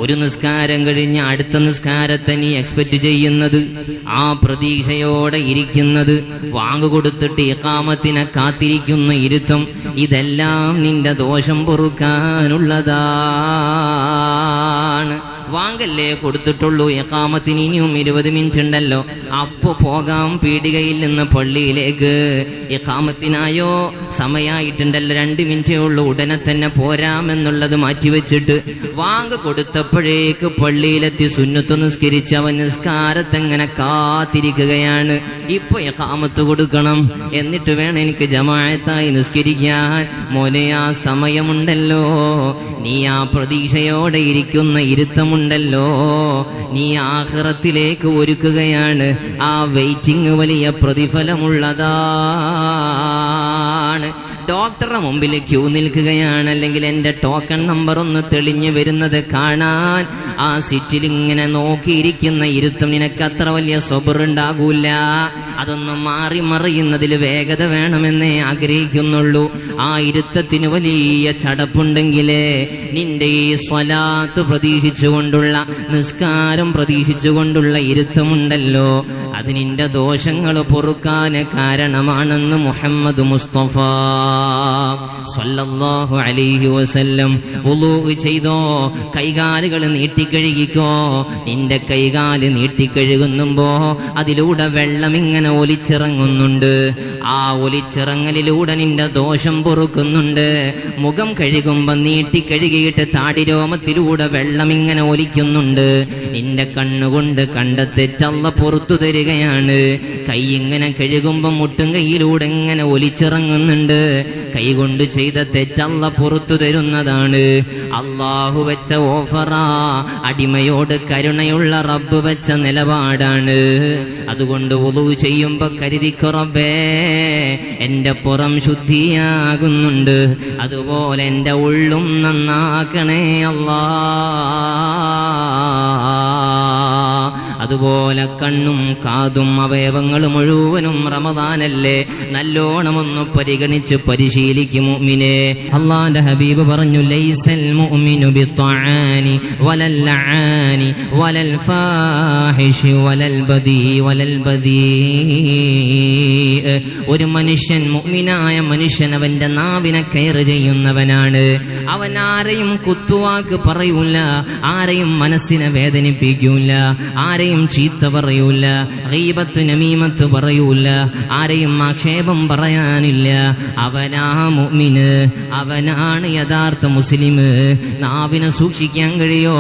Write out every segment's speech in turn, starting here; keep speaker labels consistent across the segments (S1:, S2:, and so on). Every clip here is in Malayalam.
S1: ഒരു നിസ്കാരം കഴിഞ്ഞ് അടുത്ത നിസ്കാരത്തെ നീ എക്സ്പെക്ട് ചെയ്യുന്നത്, ആ പ്രതീക്ഷയോടെ ഇരിക്കുന്നത്, വാങ്ങു കൊടുത്തിട്ട് ഇഖാമത്തിനെ കാത്തിരിക്കുന്ന ഇരുത്തം, ഇതെല്ലാം നിന്റെ ദോഷം പൊറുക്കാനുള്ളതാണ്. വാങ്കല്ലേ കൊടുത്തിട്ടുള്ളൂ, ഇഖാമത്തിന് ഇനിയും 20 മിനിറ്റ് ഉണ്ടല്ലോ, അപ്പോ പോകാം പീടികയിൽ നിന്ന് പള്ളിയിലേക്ക്. ഇഖാമത്തിനായോ സമയമായിട്ടുണ്ടല്ലോ, 2 മിനിറ്റേ ഉള്ളൂ, ഉടനെ തന്നെ പോരാമെന്നുള്ളത് മാറ്റിവെച്ചിട്ട് വാങ്ക് കൊടുത്തപ്പോഴേക്ക് പള്ളിയിലെത്തി സുന്നത്ത് നിസ്കരിച്ച് അവൻ നിസ്കാരത്തെങ്ങനെ കാത്തിരിക്കുകയാണ്. ഇപ്പൊ ഇഖാമത്ത് കൊടുക്കണം, എന്നിട്ട് വേണം എനിക്ക് ജമാഅത്തായി നിസ്കരിക്കാൻ. മോനെ, ആ സമയമുണ്ടല്ലോ, നീ ആ പ്രതീക്ഷയോടെ ഇരിക്കുന്ന ഇരുത്തമുണ്ടല്ലോ, നീ ആഖിറത്തിലേക്ക് ഒരുക്കുകയാണ്. ആ വെയിറ്റിംഗ് വലിയ പ്രതിഫലമുള്ളതാണ്. ഡോക്ടറുടെ മുമ്പിൽ ക്യൂ നിൽക്കുകയാണ്, അല്ലെങ്കിൽ എൻ്റെ ടോക്കൺ നമ്പർ ഒന്ന് തെളിഞ്ഞു വരുന്നത് കാണാൻ ആ സീറ്റിൽ ഇങ്ങനെ നോക്കിയിരിക്കുന്ന ഇരുത്തം നിനക്ക് അത്ര വലിയ സബറുണ്ടാകൂല. അതൊന്നും മാറി മറിയുന്നതിൽ വേഗത വേണമെന്നേ ആഗ്രഹിക്കുന്നുള്ളൂ. ആ ഇരുത്തത്തിന് വലിയ ചടപ്പുണ്ടെങ്കിലേ നിന്റെ ഈ സ്വലാത്ത് പ്രതീക്ഷിച്ചുകൊണ്ടുള്ള, നിസ്കാരം പ്രതീക്ഷിച്ചുകൊണ്ടുള്ള ഇരുത്തമുണ്ടല്ലോ, അത് നിന്റെ ദോഷങ്ങൾ പൊറുക്കാൻ കാരണമാണെന്ന് മുഹമ്മദ് മുസ്തഫ സ്വല്ലല്ലാഹു അലൈഹി വസല്ലം. വുളൂ ചെയ്തോ, കൈകാലുകൾ നീട്ടിക്കഴുകിക്കോ. നിന്റെ കൈകാല് നീട്ടിക്കഴുകുന്നുമ്പോ അതിലൂടെ വെള്ളം ഇങ്ങനെ ഒലിച്ചിറങ്ങുന്നുണ്ട്. ആ ഒലിച്ചിറങ്ങലിലൂടെ നിന്റെ ദോഷം പൊറുക്കുന്നുണ്ട്. മുഖം കഴുകുമ്പോ നീട്ടിക്കഴുകിയിട്ട് താടിരോമത്തിലൂടെ വെള്ളം ഇങ്ങനെ ഒലിക്കുന്നുണ്ട്. നിന്റെ കണ്ണുകൊണ്ട് കണ്ട തെറ്റല്ല പുറത്തു തരികയാണ്. കൈ ഇങ്ങനെ കഴുകുമ്പോ മുട്ടും കൈയിലൂടെ ഇങ്ങനെ ഒലിച്ചിറങ്ങുന്നുണ്ട്. കൈകൊണ്ട് ചെയ്ത തെറ്റല്ല പുറത്തു തരുന്നതാണ്. അള്ളാഹു വെച്ച ഓഫറാ, അടിമയോട് കരുണയുള്ള റബ്ബ് വെച്ച നിലപാടാണ്. അതുകൊണ്ട് വുളൂ ചെയ്യുമ്പോ കരുതിക്കോ, റബ്ബേ എന്റെ പുറം ശുദ്ധിയാകുന്നുണ്ട്, അതുപോലെ എന്റെ ഉള്ളും നന്നാക്കണേ അല്ലാ. അതുപോലെ കണ്ണും കാതും അവയവങ്ങൾ മുഴുവനും റമദാനല്ലേ, നല്ലോണമൊന്ന് പരിഗണിച്ച് പരിശീലിക്കും മുഅ്മിനേ. അല്ലാഹുവിന്റെ ഹബീബ് പറഞ്ഞു, ലൈസൽ മുഅ്മിനു ബിത്ത്ആനി വലൽ ലആനി വലൽ ഫാഹിഷി വലൽ ബദീ വലൽ ബദീ. ഒരു മനുഷ്യൻ, മുഅ്മിനായ മനുഷ്യൻ, അവന്റെ നാവിനെ കെയർ ചെയ്യുന്നവനാണ്. അവൻ ആരെയും കുത്തുവാക്ക് പറയൂല, ആരെയും മനസ്സിനെ വേദനിപ്പിക്കൂല, ആരെയും ചീത്ത പറയൂല, ഗീബത്ത് നമീമത്ത് പറയൂല, ആരെയും ആക്ഷേപം പറയാനില്ല. അവനാ മുഅ്മിന്, അവനാണ് യഥാർത്ഥ മുസ്ലിം. നാവിനെ സൂക്ഷിക്കാൻ കഴിയോ,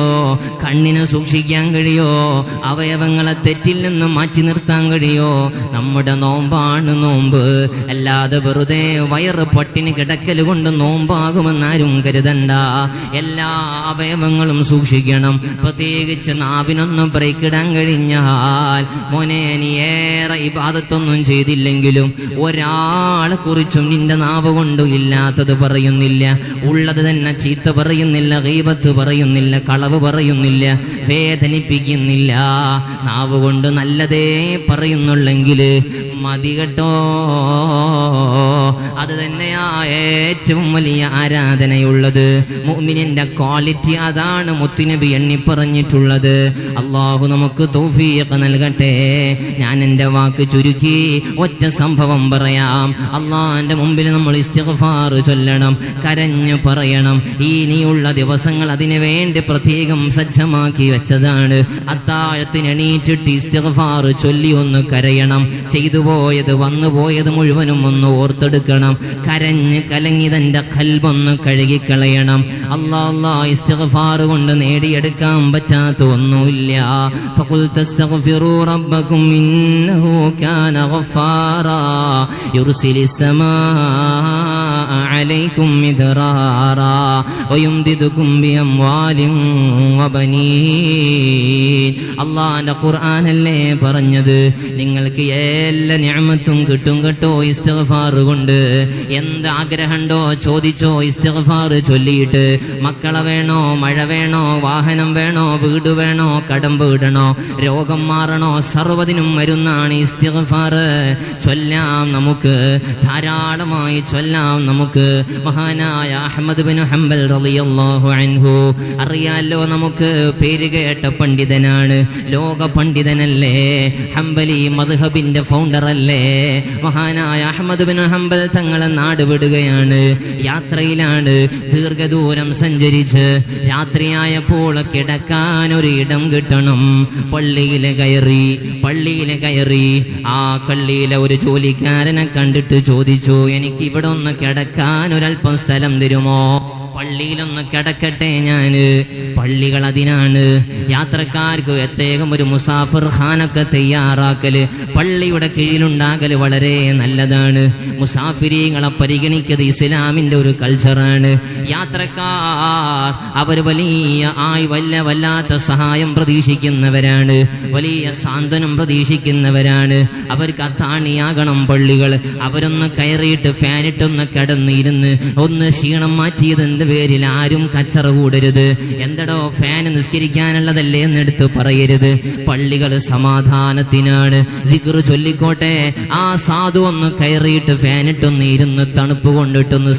S1: കണ്ണിനെ സൂക്ഷിക്കാൻ കഴിയോ, അവയവങ്ങളെ തെറ്റിൽ നിന്ന് മാറ്റി നിർത്താൻ കഴിയോ? നമ്മുടെ നോമ്പാണ് നോമ്പ്. അല്ലാതെ വെറുതെ വയറ് പട്ടിണി കിടക്കൽ കൊണ്ട് നോമ്പാകുമെന്നാരും കരുതണ്ട. എല്ലാ അവയവങ്ങളും സൂക്ഷിക്കണം. പ്രത്യേകിച്ച് നാവിനൊന്ന് ബ്രേക്ക് ഇടാൻ കഴിഞ്ഞാൽ, മോനെ, നീ ഏറെ ഇബാദത്തൊന്നും ചെയ്തില്ലെങ്കിലും ഒരാളെ കുറിച്ചും നിന്റെ നാവ് കൊണ്ട് ഇല്ലാത്തത് പറയുന്നില്ല, ഉള്ളത് തന്നെ ചീത്ത പറയുന്നില്ല, ഗീബത്ത് പറയുന്നില്ല, കളവ് പറയുന്നില്ല, വേദനിപ്പിക്കുന്നില്ല. നാവ് കൊണ്ട് നല്ലതേ പറയുന്നുള്ളെങ്കിൽ മതി കേട്ടോ. അത് തന്നെയാ ഏറ്റവും വലിയ ആരാധനയുള്ളത്. മുഅ്മിനിന്റെ ക്വാളിറ്റി അതാണ് മുത്തുനബി എണ്ണി പറഞ്ഞിട്ടുള്ളത്. അള്ളാഹു നമുക്ക് തൗഫീഖ് നൽകട്ടെ. ഞാൻ എൻ്റെ വാക്ക് ചുരുക്കി ഒറ്റ സംഭവം പറയാം. അള്ളാഹിന്റെ മുമ്പിൽ നമ്മൾ ഇസ്തിഗ്ഫാർ ചൊല്ലണം, കരഞ്ഞു പറയണം. ഇനിയുള്ള ദിവസങ്ങൾ അതിനു വേണ്ടി പ്രത്യേകം സജ്ജമാക്കി വെച്ചതാണ്. അത്താഴത്തിന് എണീറ്റിട്ട് ഇസ്തിഗ്ഫാർ ചൊല്ലി ഒന്ന് കരയണം. ചെയ്തു പോയത് വന്നുപോയത് മുഴുവനും ഒന്ന് ഓർത്തെടുക്കണം. കരഞ്ഞ് കലങ്ങി തന്റെ ഖൽബൊന്ന് കഴുകിക്കളയണം. അല്ലാഹ് ഇസ്തിഗ്ഫാർ കൊണ്ട് നേടിയെടുക്കാൻ പറ്റാത്ത ഒന്നുമില്ല. ഫഖുൽ തസ്തഗ്ഫിറൂ റബ്ബക്കും ഇന്നഹു കാന ഗഫാറാ യുർസിലിസ് സമാഅ അലൈക്കും മിദ്റാറാ വയുംദിദുക്കും ബിഅംവാലിൻ വബനീൻ. അള്ളാന്റെ ഖുർആനല്ലേ പറഞ്ഞത്, നിങ്ങൾക്ക് എല്ലാ നിഅമത്തും കിട്ടും കേട്ടോ ഇസ്തിഗ്ഫാർ കൊണ്ട്. എന്ത് ആഗ്രഹമുണ്ടോ ചോദിച്ചോ ഇസ്തിഗ്ഫാർ ചൊല്ലിയിട്ട്. മക്കളെ വേണോ, മഴ വേണോ, വാഹനം വേണോ, വീട് വേണോ, കടം വീടണോ, രോഗം മാറണോ, സർവ്വതിനും മരുന്നാണ് ഇസ്തിഗ്ഫാർ. ചൊല്ലാം, നമുക്ക് ധാരാളമായി ചൊല്ലാം. നമുക്ക് മഹാനായ അഹ്മദ് ബിൻ ഹംബൽ റളിയല്ലാഹു അൻഹു അറിയാലോ, നമുക്ക് പേര് കേട്ട പണ്ഡിതനാണ്, ലോക പണ്ഡിതനല്ലേ, ഹംബലി മദ്ഹബിന്റെ ഫൗണ്ടർ അല്ലേ. മഹാനായ അഹ്മദ് ബിൻ ഹംബൽ തങ്ങളെ നാട് വിടുകയാണ്, യാത്രയിലാണ്, ദീർഘദൂരം സഞ്ചരിച്ച് രാത്രിയായപ്പോൾ കിടക്കാൻ ഒരു ഇടം കിട്ടണം. പള്ളിയിൽ കയറി ആ പള്ളിയിലെ ഒരു ജോലിക്കാരനെ കണ്ടിട്ട് ചോദിച്ചു, എനിക്ക് ഇവിടെ ഒന്ന് കിടക്കാൻ ഒരല്പം സ്ഥലം തരുമോ? പള്ളിയിലൊന്ന് കിടക്കട്ടെ ഞാന്. പള്ളികൾ അതിനാണ്, യാത്രക്കാർക്ക് പ്രത്യേകം ഒരു മുസാഫിർ ഖാനൊക്കെ തയ്യാറാക്കല്, പള്ളിയുടെ കീഴിലുണ്ടാകല് വളരെ നല്ലതാണ്. മുസാഫിരീങ്ങളെ പരിഗണിക്കത് ഇസ്ലാമിന്റെ ഒരു കൾച്ചറാണ്. യാത്രക്കാർ അവർ വല്ലാത്ത സഹായം പ്രതീക്ഷിക്കുന്നവരാണ്, വലിയ സാന്ത്വനം പ്രതീക്ഷിക്കുന്നവരാണ്. അവർക്ക് അത്താണിയാകണം പള്ളികൾ. അവരൊന്ന് കയറിയിട്ട് ഫാനിട്ടൊന്ന് കിടന്നിരുന്ന് ഒന്ന് ക്ഷീണം മാറ്റിയതിന്റെ പേരിൽ ആരും കച്ചറ കൂടരുത്. എന്തടോ ഫാൻ നിസ്കരിക്കാനുള്ളതല്ലേ എന്നെടുത്ത് പറയരുത്. പള്ളികൾ സമാധാനത്തിനാണ്, ദിക്ർ ചൊല്ലിക്കോട്ടെ. ആ സാധു ഒന്ന് കയറിയിട്ട് ഫാനിട്ടൊന്ന് ഇരുന്ന് തണുപ്പ് കൊണ്ടിട്ടൊന്ന്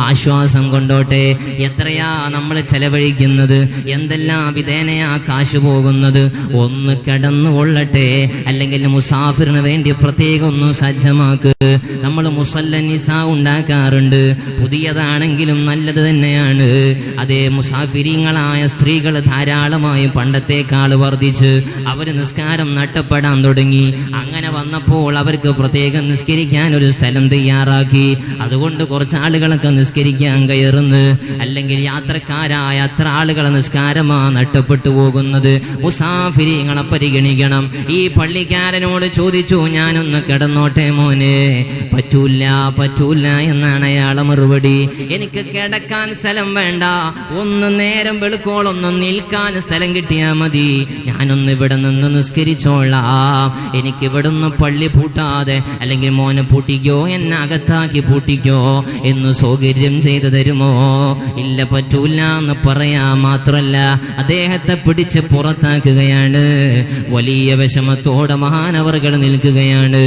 S1: ആശ്വാസം കൊണ്ടോട്ടെ. എത്രയാ നമ്മൾ ചെലവഴിക്കുന്നത്, എന്തെല്ലാം വിധേനയാ കാശ് പോകുന്നത്. ഒന്ന് കിടന്നു കൊള്ളട്ടെ, അല്ലെങ്കിൽ മുസാഫിറിന് വേണ്ടി പ്രത്യേകം ഒന്ന് സജ്ജമാക്ക്. നമ്മൾ മുസല്ല നിസാ ഉണ്ടാക്കാറുണ്ട്, പുതിയതാണെങ്കിലും നല്ലത് തന്നെയാണ്. അതേ മുസാഫിരീങ്ങളായ സ്ത്രീകൾ ധാരാളമായി പണ്ടത്തേക്കാൾ വർദ്ധിച്ച് അവർ നിസ്കാരം നഷ്ടപ്പെടാൻ തുടങ്ങി. അങ്ങനെ വന്നപ്പോൾ അവർക്ക് പ്രത്യേകം നിസ്കരിക്കാൻ ഒരു സ്ഥലം തയ്യാറാക്കി. അതുകൊണ്ട് കുറച്ച് ആളുകളൊക്കെ നിസ്കരിക്കാൻ കയറുന്നു. അല്ലെങ്കിൽ യാത്രക്കാരായ അത്ര ആളുകളെ നിസ്കാരമാ നഷ്ടപ്പെട്ടു പോകുന്നത്. മുസാഫിരീങ്ങളെ പരിഗണിക്കണം. ഈ പള്ളിക്കാരനോട് ചോദിച്ചു, ഞാനൊന്ന് കിടന്നോട്ടെ മോനെ. പറ്റൂല എന്നാണ് അയാളെ മറുപടി. എനിക്ക് കിടക്കാൻ സ്ഥലം വേണ്ട, ഒന്ന് നേരം വെളുക്കോളൊന്ന് നിൽക്കാൻ സ്ഥലം കിട്ടിയാ മതി. ഞാനൊന്ന് ഇവിടെ നിന്ന് നിസ്കരിച്ചോളാം. എനിക്കിവിടെ നിന്ന് പള്ളി പൂട്ടാതെ, അല്ലെങ്കിൽ മോനെ പൂട്ടിക്കോ, എന്നെ അകത്താക്കി പൂട്ടിക്കോ എന്ന് സൗകര്യം ചെയ്തു തരുമോ? ഇല്ല, പറ്റൂല എന്ന് പറയാ മാത്രല്ല അദ്ദേഹത്തെ പിടിച്ച് പുറത്താക്കുകയാണ്. വലിയ വിഷമത്തോടെ മഹാനവറുകൾ നിൽക്കുകയാണ്.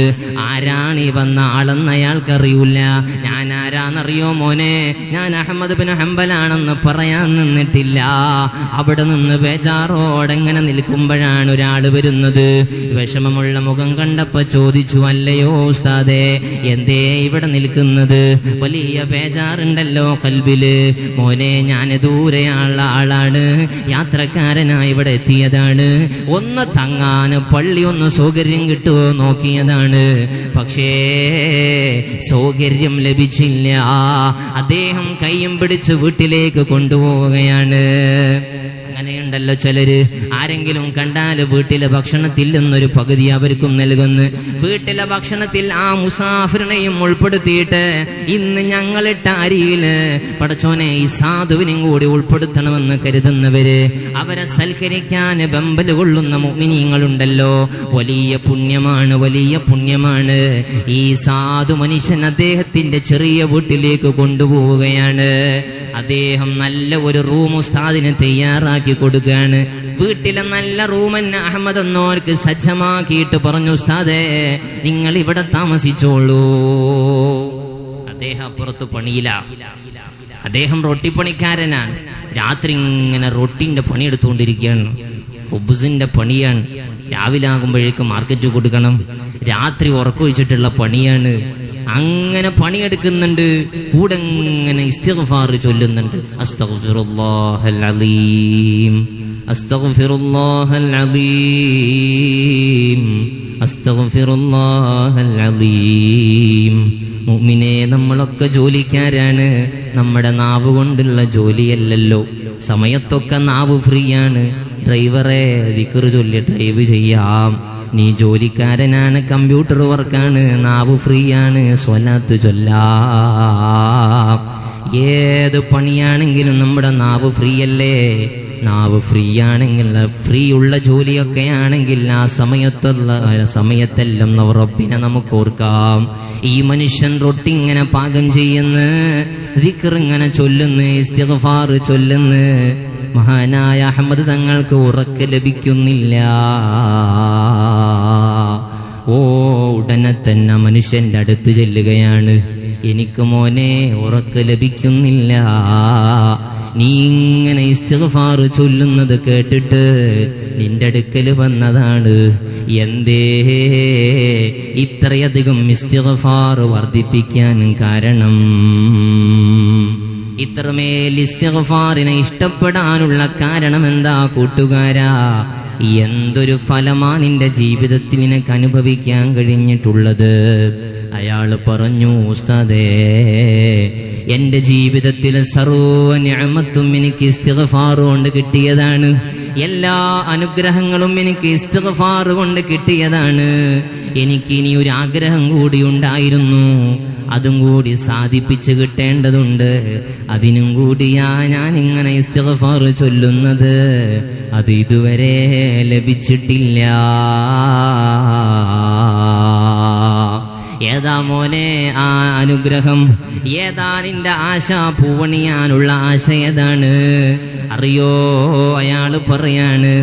S1: ആരാണ് ഈ വന്ന ആളെന്ന് അയാൾക്കറിയില്ല. ഞാൻ ആരാന്നറിയോ മോനെ? ഞാൻ അഹ്മദ് ബിൻ ഹംബലാണെന്ന് പറയാൻ നിന്നിട്ടില്ല. അവിടെ നിന്ന് ബേജാറോടെങ്ങനെ നിൽക്കുമ്പോഴാണ് ഒരാൾ വരുന്നത്. വിഷമമുള്ള മുഖം കണ്ടപ്പോ ചോദിച്ചു, അല്ലയോ ഉസ്താദേ, എന്തേ ഇവിടെ നിൽക്കുന്നത്? വലിയ ബേജാറുണ്ടല്ലോ കൽബില്. മോനെ, ഞാൻ ദൂരെയുള്ള ആളാണ്, യാത്രക്കാരനായി ഇവിടെ എത്തിയതാണ്. ഒന്ന് തങ്ങാൻ പള്ളി ഒന്ന് സൗകര്യം കിട്ടുമോ നോക്കിയതാണ്. പക്ഷേ സൗകര്യം ലഭിച്ചില്ല. അദ്ദേഹം കയ്യും പിടിച്ച് വീട്ടിലേക്ക് കൊണ്ടുപോവുകയാണ്. അങ്ങനെയുണ്ടല്ലോ ചിലര്, ആരെങ്കിലും കണ്ടാല് വീട്ടിലെ ഭക്ഷണത്തിൽ നിന്നൊരു പകുതി അവർക്കും നൽകുന്നു. വീട്ടിലെ ഭക്ഷണത്തിൽ ആ മുസാഫിറിനെയും ഉൾപ്പെടുത്തിയിട്ട് ഇന്ന് ഞങ്ങളിട്ട അരിയില് പടച്ചോനെ ഈ സാധുവിനെയും കൂടി ഉൾപ്പെടുത്തണമെന്ന് കരുതുന്നവര്, അവരെ സൽക്കരിക്കാൻ ബമ്പല് കൊള്ളുന്ന മുഅ്മിനീങ്ങളുണ്ടല്ലോ. വലിയ പുണ്യമാണ്. ഈ സാധു മനുഷ്യൻ അദ്ദേഹത്തിന്റെ ചെറിയ വീട്ടിലേക്ക് കൊണ്ടുപോവുകയാണ്. അദ്ദേഹം നല്ല ഒരു റൂം ഉസ്താദിന് തയ്യാറാക്കി കൊടുക്കുകയാണ്. വീട്ടിലെ നല്ല റൂമെന്ന് അഹമ്മദ് എന്നോർക്ക് സജ്ജമാക്കിയിട്ട് പറഞ്ഞു, ഉസ്താദേ നിങ്ങൾ ഇവിടെ താമസിച്ചോളൂ. അദ്ദേഹം അപ്പുറത്ത് പണിയില്ല. അദ്ദേഹം റൊട്ടിപ്പണിക്കാരനാണ്. രാത്രി ഇങ്ങനെ റൊട്ടിന്റെ പണിയെടുത്തുകൊണ്ടിരിക്കുകയാണ്. ഹുബ്സിന്റെ പണിയാണ്. രാവിലെ ആകുമ്പോഴേക്കും മാർക്കറ്റ് കൊടുക്കണം. രാത്രി ഉറക്കൊഴിച്ചിട്ടുള്ള പണിയാണ്. അങ്ങനെ പണിയെടുക്കുന്നുണ്ട്, കൂടെ ഇങ്ങനെ ഇസ്തിഗ്ഫാർ ചൊല്ലുന്നുണ്ട്. അസ്തഗ്ഫിറുല്ലാഹൽ അലീം, അസ്തഗ്ഫിറുല്ലാഹൽ അലീം, അസ്തഗ്ഫിറുല്ലാഹൽ അലീം. മുഅ്മിനേ, നമ്മളൊക്കെ ജോലിക്കാരാണ്. നമ്മുടെ നാവ് കൊണ്ടുള്ള ജോലിയല്ലല്ലോ. സമയത്തൊക്കെ നാവ് ഫ്രീ ആണ്. ഡ്രൈവറെ ദിക്ർ ചൊല്ലി ഡ്രൈവ് ചെയ്യാം. നീ ജോലിക്കാരനാണ്, കമ്പ്യൂട്ടർ വർക്കാണ്, നാവ് ഫ്രീ ആണ്, സ്വലാത്ത് ചൊല്ലാം. ഏത് പണിയാണെങ്കിലും നമ്മുടെ നാവ് ഫ്രീ അല്ലേ? നാവ് ഫ്രീ ആണെങ്കിൽ, ഫ്രീ ഉള്ള ജോലിയൊക്കെ ആണെങ്കിൽ ആ സമയത്തെല്ലാം റബ്ബിനെ നമുക്ക് ഓർക്കാം. ഈ മനുഷ്യൻ റൊട്ടി ഇങ്ങനെ പാകം ചെയ്യുന്നു, ദിക്ർ ഇങ്ങനെ ചൊല്ലുന്നു, ഇസ്തിഗ്ഫാർ ചൊല്ലുന്നു. മഹാനായ അഹ്മദ് തങ്ങൾക്ക് ഉറക്ക് ലഭിക്കുന്നില്ല. ഉടനെ തന്നെ മനുഷ്യന്റെ അടുത്ത് ചെല്ലുകയാണ്. എനിക്ക് മോനെ ഉറക്ക് ലഭിക്കുന്നില്ല, നീ ഇങ്ങനെ ഇസ്തിഗ്ഫാർ ചൊല്ലുന്നത് കേട്ടിട്ട് നിന്റെ അടുക്കൽ വന്നതാണ്. എന്തേ ഇത്രയധികം ഇസ്തിഗ്ഫാർ വർദ്ധിപ്പിക്കാൻ കാരണം? ഇത്രമേൽ ഇസ്തിഗ്ഫാറിനെ ഇഷ്ടപ്പെടാനുള്ള കാരണം എന്താ കൂട്ടുകാരാ? എന്തൊരു ഫലമാണ് നിന്റെ ജീവിതത്തിൽ നിനക്ക് അനുഭവിക്കാൻ കഴിഞ്ഞിട്ടുള്ളത്? അയാൾ പറഞ്ഞു, ഉസ്താദേ, എന്റെ ജീവിതത്തിൽ സർവ്വ നിഅമത്തും എനിക്ക് ഇസ്തിഗ്ഫാർ കൊണ്ട് കിട്ടിയതാണ്. എല്ലാ അനുഗ്രഹങ്ങളും എനിക്ക് ഇസ്തിഗ്ഫാർ കൊണ്ട് കിട്ടിയതാണ്. എനിക്ക് ഇനി ഒരു ആഗ്രഹം കൂടി ഉണ്ടായിരുന്നു, അതും കൂടി സാധിപ്പിച്ചു കിട്ടേണ്ടതുണ്ട്. അതിനും കൂടിയാ ഞാൻ ഇങ്ങനെ ഇസ്തിഗ്ഫാർ ചൊല്ലുന്നത്. അത് ഇതുവരെ ലഭിച്ചിട്ടില്ല. ഏതാ മോനെ ആ അനുഗ്രഹം? ഏതാ നിന്റെ ആശ? പൂവണിയാനുള്ള ആശ ഏതാണ് അറിയോ? അയാൾ പറയാണ്,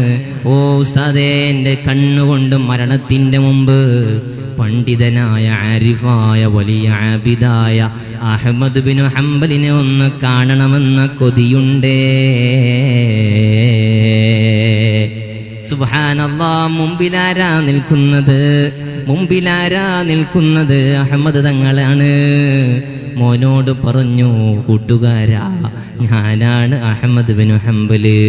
S1: ഓ ഉസ്താദേ, എൻ്റെ കണ്ണുകൊണ്ട് മരണത്തിന്റെ മുമ്പ് പണ്ഡിതനായ ആരിഫായ വലിയ ആബിദായ അഹ്മദ് ബിൻ ഹംബലിനെ ഒന്ന് കാണണമെന്ന കൊതിയുണ്ടേ. സുബ്ഹാനല്ലാഹ്, മുമ്പിലാരാ നിൽക്കുന്നത്? മുമ്പിലാരാ നിൽക്കുന്നത്? അഹ്മദ് തങ്ങളാണ്. മോനോട് പറഞ്ഞു, കൂട്ടുകാരാ, ഞാനാണ് അഹ്മദ് ബിൻ ഹംബല്.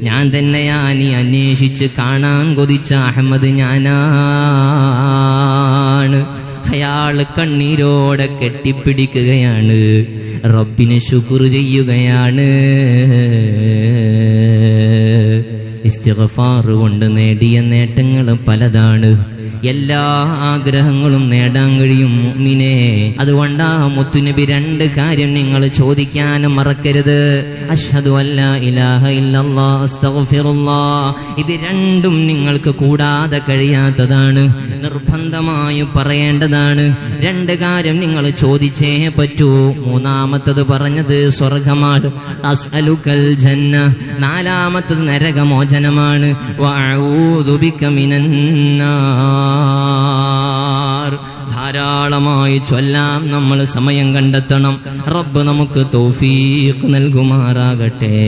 S1: ഞാൻ തന്നെയാ നീ അന്വേഷിച്ച് കാണാൻ കൊതിച്ച അഹ്മദ് ഞാനാണ്. അയാൾ കണ്ണീരോടെ കെട്ടിപ്പിടിക്കുകയാണ്, റബ്ബിന് ശുക്ർ ചെയ്യുകയാണ്. ഇസ്തിഗ്ഫാർ കൊണ്ട് നേടിയ നേട്ടങ്ങൾ പലതാണ്. എല്ലാ ആഗ്രഹങ്ങളും നേടാൻ കഴിയും മുഅ്മിനേ. അതുകൊണ്ടാ മുത്തുനബി രണ്ട് കാര്യം നിങ്ങൾ ചോദിക്കാൻ മറക്കരുത്. അഷ്ഹദു അല്ലാ ഇലാഹ ഇല്ലല്ലാഹ് അസ്തഗ്ഫിറുല്ലാഹ്. ഇത് രണ്ടും നിങ്ങൾക്ക് കൂടാതെ കഴിയാത്തതാണ്, നിർബന്ധമായും പറയേണ്ടതാണ്. രണ്ട് കാര്യം നിങ്ങൾ ചോദിച്ചേ പറ്റൂ. മൂന്നാമത്തത് പറഞ്ഞത് സ്വർഗമാണ്, അസ്അലുക്കൽ ജന്ന. നാലാമത്തത് നരകമോചനമാണ്, വഅഊദു ബിക മിനന്നാർ. ധാരാളമായി ചൊല്ലാം, നമ്മൾ സമയം കണ്ടെത്തണം. റബ്ബ് നമുക്ക് തൗഫീഖ് നൽകുമാറാകട്ടെ.